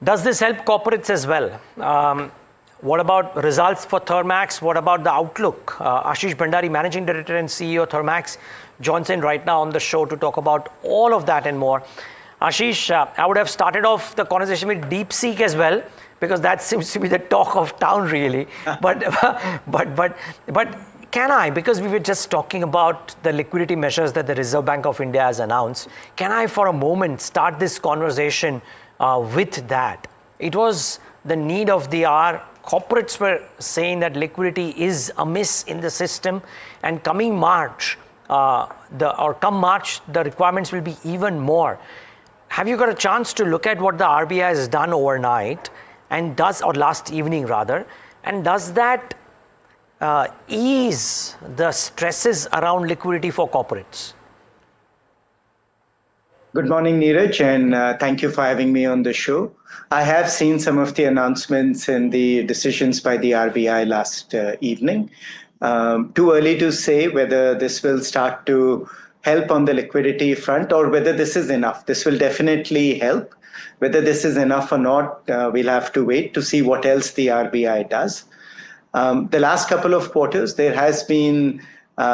Does this help corporates as well? What about results for Thermax? What about the outlook? Ashish Bhandari, Managing Director and CEO Thermax, joins in right now on the show to talk about all of that and more. Ashish, I would have started off the conversation with DeepSeek as well, because that seems to be the talk of town, really. But can I, because we were just talking about the liquidity measures that the Reserve Bank of India has announced, can I for a moment start this conversation with that? It was the need of the hour. Corporates were saying that liquidity is amiss in the system, and coming March, come March, the requirements will be even more. Have you got a chance to look at what the RBI has done overnight, and or last evening rather, and does that ease the stresses around liquidity for corporates? Good morning, Neeraj, and thank you for having me on the show. I have seen some of the announcements and the decisions by the RBI last evening. Too early to say whether this will start to help on the liquidity front or whether this is enough. This will definitely help. Whether this is enough or not, we'll have to wait to see what else the RBI does. The last couple of quarters, there has been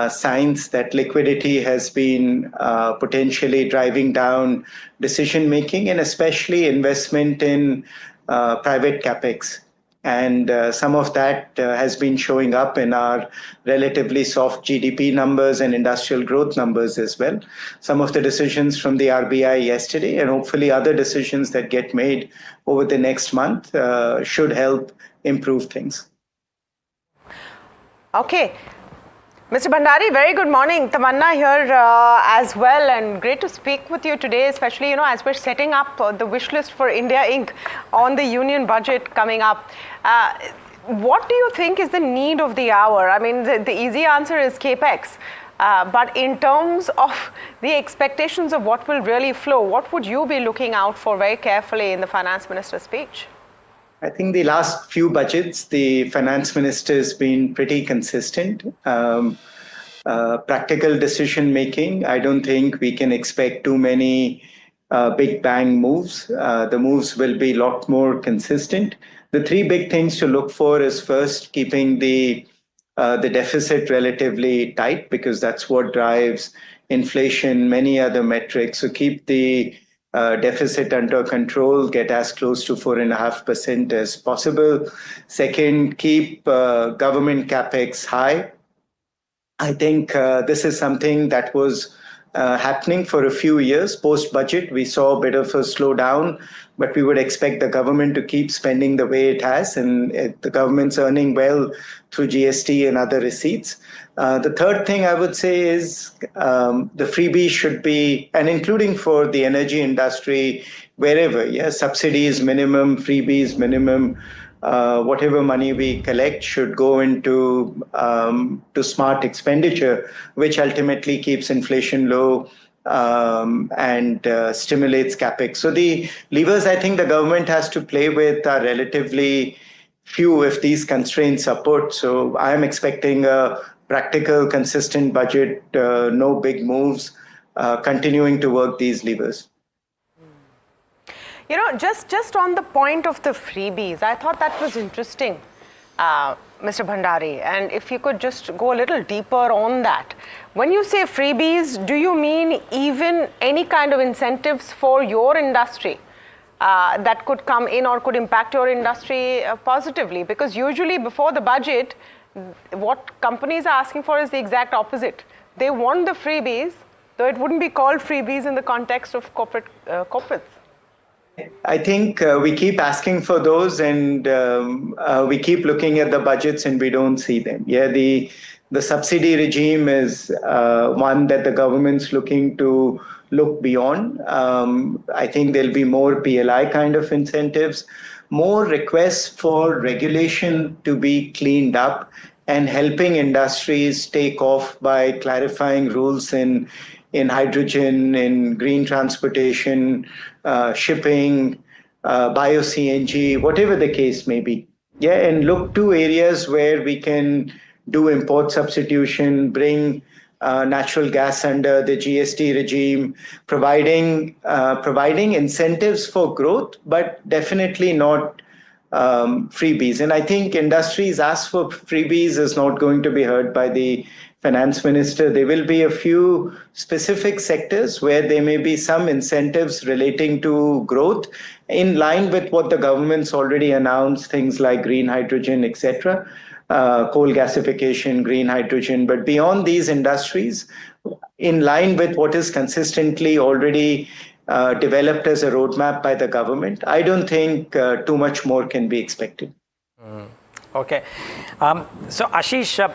signs that liquidity has been potentially driving down decision-making and especially investment in private Capex. And some of that has been showing up in our relatively soft GDP numbers and industrial growth numbers as well. Some of the decisions from the RBI yesterday and hopefully other decisions that get made over the next month should help improve things. Okay. Mr. Bhandari, very good morning. Tamanna here as well, and great to speak with you today, especially, as we're setting up the wish list for India Inc. on the union budget coming up. What do you think is the need of the hour? I mean, the easy answer is Capex. But in terms of the expectations of what will really flow, what would you be looking out for very carefully in the finance minister's speech? I think the last few budgets, the finance minister has been pretty consistent. Practical decision making, I don't think we can expect too many big bang moves. The moves will be a lot more consistent. The three big things to look for is first keeping the deficit relatively tight, because that's what drives inflation, many other metrics. So keep the deficit under control, get as close to 4.5% as possible. Second, keep government Capex high. I think this is something that was happening for a few years. Post-budget, we saw a bit of a slowdown, but we would expect the government to keep spending the way it has, and the government's earning well through GST and other receipts. The third thing I would say is the freebie should be, and including for the energy industry, wherever, subsidies minimum, freebies minimum, whatever money we collect should go into to smart expenditure, which ultimately keeps inflation low and stimulates Capex. So the levers I think the government has to play with are relatively few if these constraints are put. So I am expecting a practical, consistent budget, no big moves, continuing to work these levers. Just on the point of the freebies, I thought that was interesting, Mr. Bhandari. And if you could just go a little deeper on that. When you say freebies, do you mean even any kind of incentives for your industry that could come in or could impact your industry positively? Because usually before the budget, what companies are asking for is the exact opposite. They want the freebies, though it wouldn't be called freebies in the context of corporates. I think we keep asking for those, and we keep looking at the budgets and we don't see them. The subsidy regime is one that the government's looking to look beyond. I think there'll be more PLI kind of incentives, more requests for regulation to be cleaned up and helping industries take off by clarifying rules in hydrogen, in green transportation, shipping, bio-CNG, whatever the case may be. And look to areas where we can do import substitution, bring natural gas under the GST regime, providing incentives for growth, but definitely not freebies. And I think industries ask for freebies is not going to be heard by the finance minister. There will be a few specific sectors where there may be some incentives relating to growth in line with what the government's already announced, things like green hydrogen, etc., coal gasification, green hydrogen. But beyond these industries, in line with what is consistently already developed as a roadmap by the government, I don't think too much more can be expected. Okay. So Ashish,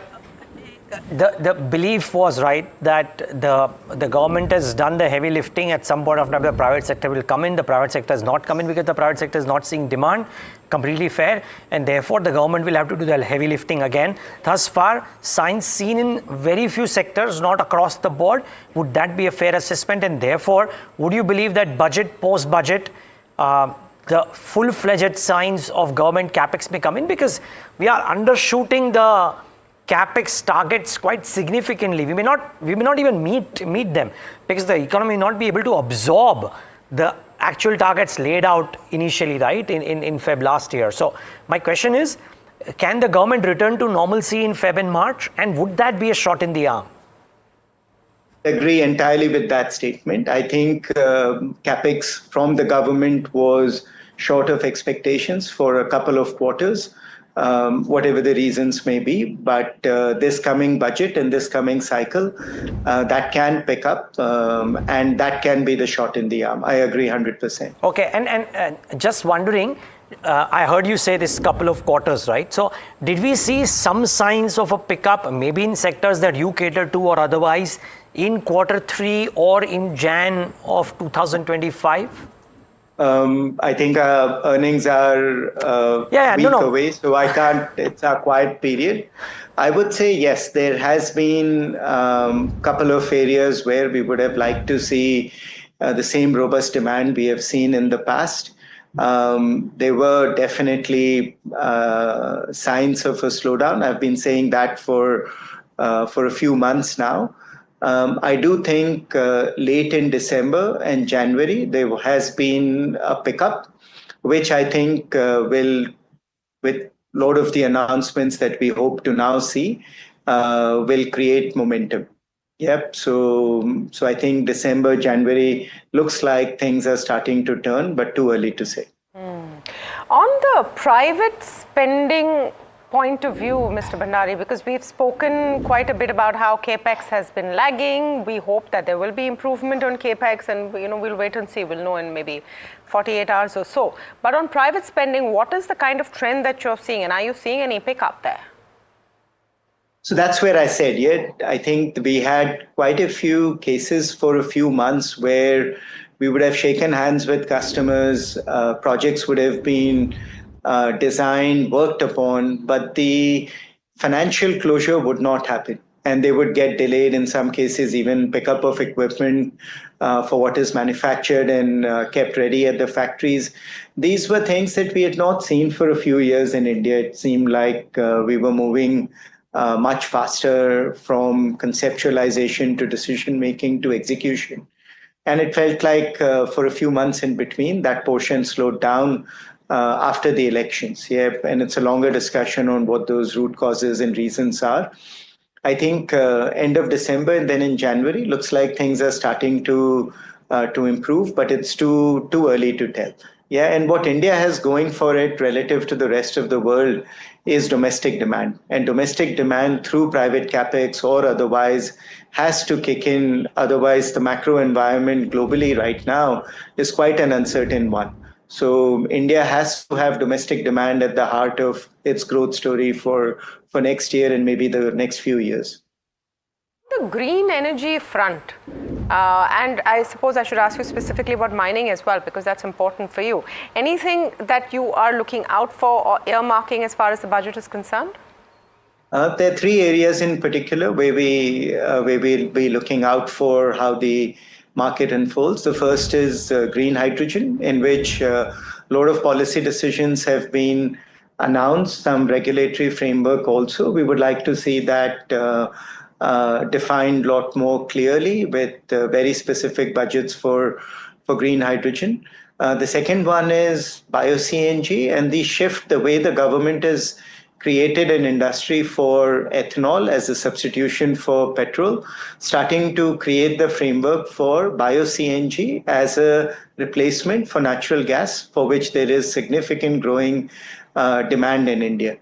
the belief was right that the government has done the heavy lifting. At some point of time, the private sector will come in. The private sector has not come in because the private sector is not seeing demand. Completely fair, and therefore the government will have to do the heavy lifting again. Thus far, signs seen in very few sectors, not across the board. Would that be a fair assessment? And therefore, would you believe that budget, post-budget, the full-fledged signs of government capex may come in? Because we are undershooting the capex targets quite significantly. We may not even meet them because the economy may not be able to absorb the actual targets laid out initially, right, in Feb last year. So my question is, can the government return to normalcy in Feb and March, and would that be a shot in the arm? I agree entirely with that statement. I think capex from the government was short of expectations for a couple of quarters. Whatever the reasons may be, but this coming budget and this coming cycle, that can pick up and that can be the shot in the arm. I agree 100%. Okay, and just wondering, I heard you say this couple of quarters, right? So did we see some signs of a pickup, maybe in sectors that you cater to or otherwise, in Q3 or in Jan of 2025? I think our earnings are away, so I can't, it's a quiet period. I would say, yes, there has been a couple of areas where we would have liked to see the same robust demand we have seen in the past. There were definitely signs of a slowdown. I've been saying that for a few months now. I do think late in December and January, there has been a pickup, which I think will, with a lot of the announcements that we hope to now see, will create momentum. Yep. So I think December, January looks like things are starting to turn, but too early to say. On the private spending point of view, Mr. Bhandari, because we've spoken quite a bit about how Capex has been lagging. We hope that there will be improvement on Capex, and we'll wait and see. We'll know in maybe 48 hours or so. But on private spending, what is the kind of trend that you're seeing, and are you seeing any pickup there? So that's where I said, yeah, I think we had quite a few cases for a few months where we would have shaken hands with customers, projects would have been designed, worked upon, but the financial closure would not happen. And they would get delayed, in some cases, even pickup of equipment for what is manufactured and kept ready at the factories. These were things that we had not seen for a few years in India. It seemed like we were moving much faster from conceptualization to decision-making to execution. And it felt like for a few months in between, that portion slowed down after the elections. Yeah, and it's a longer discussion on what those root causes and reasons are. I think end of December and then in January, looks like things are starting to improve, but it's too early to tell. Yeah, and what India has going for it relative to the rest of the world is domestic demand. And domestic demand through private capex or otherwise has to kick in. Otherwise, the macro environment globally right now is quite an uncertain one. So India has to have domestic demand at the heart of its growth story for next year and maybe the next few years. The green energy front, and I suppose I should ask you specifically about mining as well, because that's important for you. Anything that you are looking out for or earmarking as far as the budget is concerned? There are three areas in particular where we'll be looking out for how the market unfolds. The first is green hydrogen, in which a lot of policy decisions have been announced, some regulatory framework also. We would like to see that defined a lot more clearly with very specific budgets for green hydrogen. The second one is bio-CNG and the shift, the way the government has created an industry for ethanol as a substitution for petrol, starting to create the framework for bio-CNG as a replacement for natural gas, for which there is significant growing demand in India.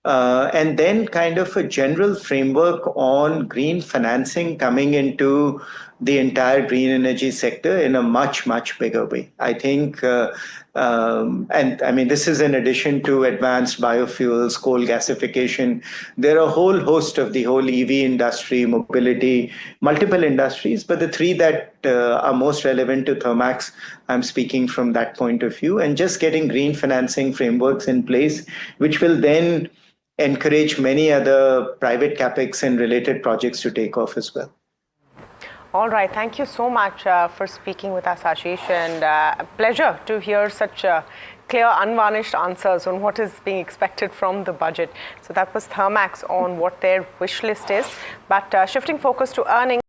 And then kind of a general framework on green financing coming into the entire green energy sector in a much, much bigger way. I think, and I mean, this is in addition to advanced biofuels, coal gasification. There are a whole host of the whole EV industry, mobility, multiple industries, but the three that are most relevant to Thermax, I'm speaking from that point of view, and just getting green financing frameworks in place, which will then encourage many other private capex and related projects to take off as well. All right. Thank you so much for speaking with us, Ashish, and a pleasure to hear such clear, unvarnished answers on what is being expected from the budget. So that was Thermax on what their wish list is. But shifting focus to earnings.